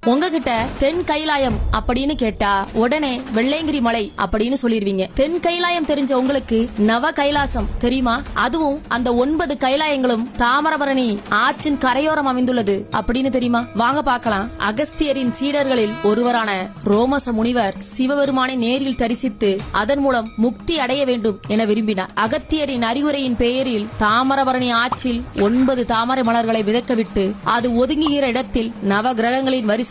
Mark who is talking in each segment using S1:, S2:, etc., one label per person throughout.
S1: உங்ககிட்ட தென் கைலாயம் அப்படின்னு கேட்டா உடனே வெள்ளையங்கிரி மலை அப்படின்னு சொல்லிருவீங்க. தென் கைலாயம் தெரிஞ்ச உங்களுக்கு நவ கைலாசம் தெரியுமா? அதுவும் அந்த 9 கைலாயங்களும் தாமிரபரணி ஆற்றின் கரையோரம் அமைந்துள்ளது அப்படின்னு தெரியுமா? வாங்க பார்க்கலாம். அகஸ்தியரின் சீடர்களில் ஒருவரான ரோமச முனிவர் சிவபெருமானை நேரில் தரிசித்து அதன் மூலம் முக்தி அடைய வேண்டும் என விரும்பினார். அகத்தியரின் அறிவுரையின் பெயரில் தாமிரபரணி ஆற்றில் 9 தாமரை மலர்களை விதக்கவிட்டு அது ஒதுங்குகிற இடத்தில் நவ கிரகங்களின் வரிசையில்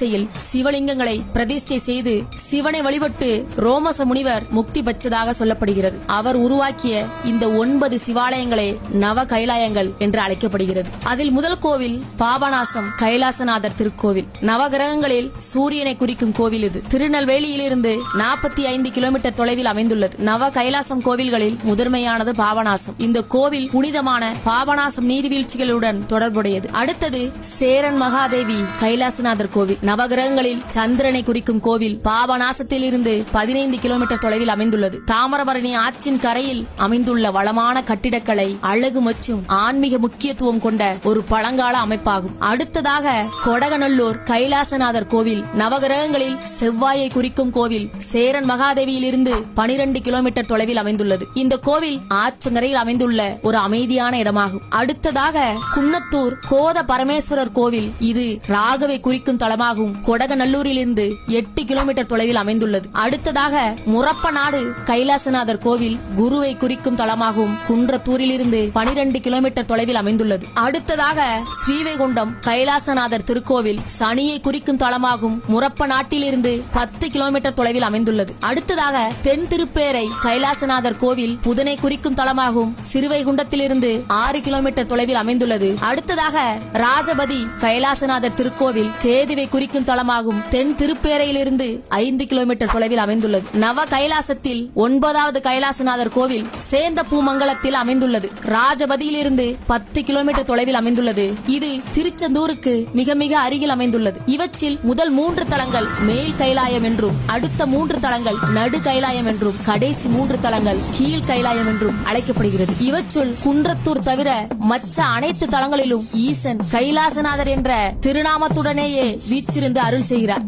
S1: சிவலிங்கங்களை பிரதிஷ்டை செய்து சிவனை வழிபட்டு ரோமச முனிவர் முக்தி பெற்றதாக சொல்லப்படுகிறது. அவர் உருவாக்கிய இந்த 9 சிவாலயங்களே நவ கைலாயங்கள் என்று அழைக்கப்படுகிறது. அதில் முதல் கோவில் பாபநாசம் கைலாசநாதர் திருக்கோவில். நவகிரகங்களில் சூரியனை குறிக்கும் கோவில் இது. திருநெல்வேலியிலிருந்து 45 கிலோமீட்டர் தொலைவில் அமைந்துள்ளது. நவ கைலாசம் கோவில்களில் முதன்மையானது பாபநாசம். இந்த கோவில் புனிதமான பாபநாசம் நீர்வீழ்ச்சிகளுடன் தொடர்புடையது. அடுத்தது சேரன் மகாதேவி கைலாசநாதர் கோவில். நவகிரகங்களில் சந்திரனை குறிக்கும் கோவில் பாபநாசத்தில் இருந்து 15 கிலோமீட்டர் தொலைவில் அமைந்துள்ளது. தாமிரபரணி ஆற்றின் கரையில் அமைந்துள்ள வளமான கட்டிடக்கலை அழகு மற்றும் ஆன்மீக முக்கியத்துவம் கொண்ட ஒரு பழங்கால அமைப்பாகும். அடுத்ததாக கொடகநல்லூர் கைலாசநாதர் கோவில். நவகிரகங்களில் செவ்வாயை குறிக்கும் கோவில் சேரன் மகாதேவியில் இருந்து 12 கிலோமீட்டர் தொலைவில் அமைந்துள்ளது. இந்த கோவில் ஆற்றங்கரையில் அமைந்துள்ள ஒரு அமைதியான இடமாகும். அடுத்ததாக குன்னத்தூர் கோத பரமேஸ்வரர் கோவில். இது ராகவை குறிக்கும் தலமாகும். கொடகநல்லூரில் இருந்து 8 கிலோமீட்டர் தொலைவில் அமைந்துள்ளது. அடுத்ததாக முரப்பநாடு கைலாசநாதர் கோவில் குருவை குறிக்கும் தலமாகும். குன்றத்தூரில் இருந்து 12 கிலோமீட்டர் தொலைவில் அமைந்துள்ளது. அடுத்ததாக ஸ்ரீவைகுண்டம் கைலாசநாதர் திருக்கோவில் சனியை குறிக்கும் தலமாகும். முரப்பநாட்டில் இருந்து 10 கிலோமீட்டர் தொலைவில் அமைந்துள்ளது. அடுத்ததாக தென் திருப்பேரை கைலாசநாதர் கோவில் புதனை குறிக்கும் தலமாகும். சிறுவைகுண்டத்தில் இருந்து 6 கிலோமீட்டர் தொலைவில் அமைந்துள்ளது. அடுத்ததாக ராஜபதி கைலாசநாதர் திருக்கோவில் கேதுவை குறிக்கும் தலமாகும். தென் திருப்பேரையிலிருந்து 5 கிலோமீட்டர் தொலைவில் அமைந்துள்ளது. நவ கைலாசத்தில் 9வது கைலாசநாதர் கோவில் சேந்த பூமங்கலத்தில் அமைந்துள்ளது. ராஜபதியிலிருந்து 10 கிலோமீட்டர் தொலைவில் அமைந்துள்ளது. இது திருச்செந்தூருக்கு மிக மிக அருகில் அமைந்துள்ளது. இவற்றில் முதல் 3 தலங்கள் மேல் கைலாயம் என்றும், அடுத்த 3 தலங்கள் நடு கைலாயம் என்றும், கடைசி 3 தலங்கள் கீழ் கைலாயம் என்றும் அழைக்கப்படுகிறது. இவற்றுள் குன்றத்தூர் தவிர மற்ற அனைத்து தலங்களிலும் ஈசன் கைலாசநாதர் என்ற திருநாமத்துடனேயே வீற்றிருந்து அருள் செய்கிறார்.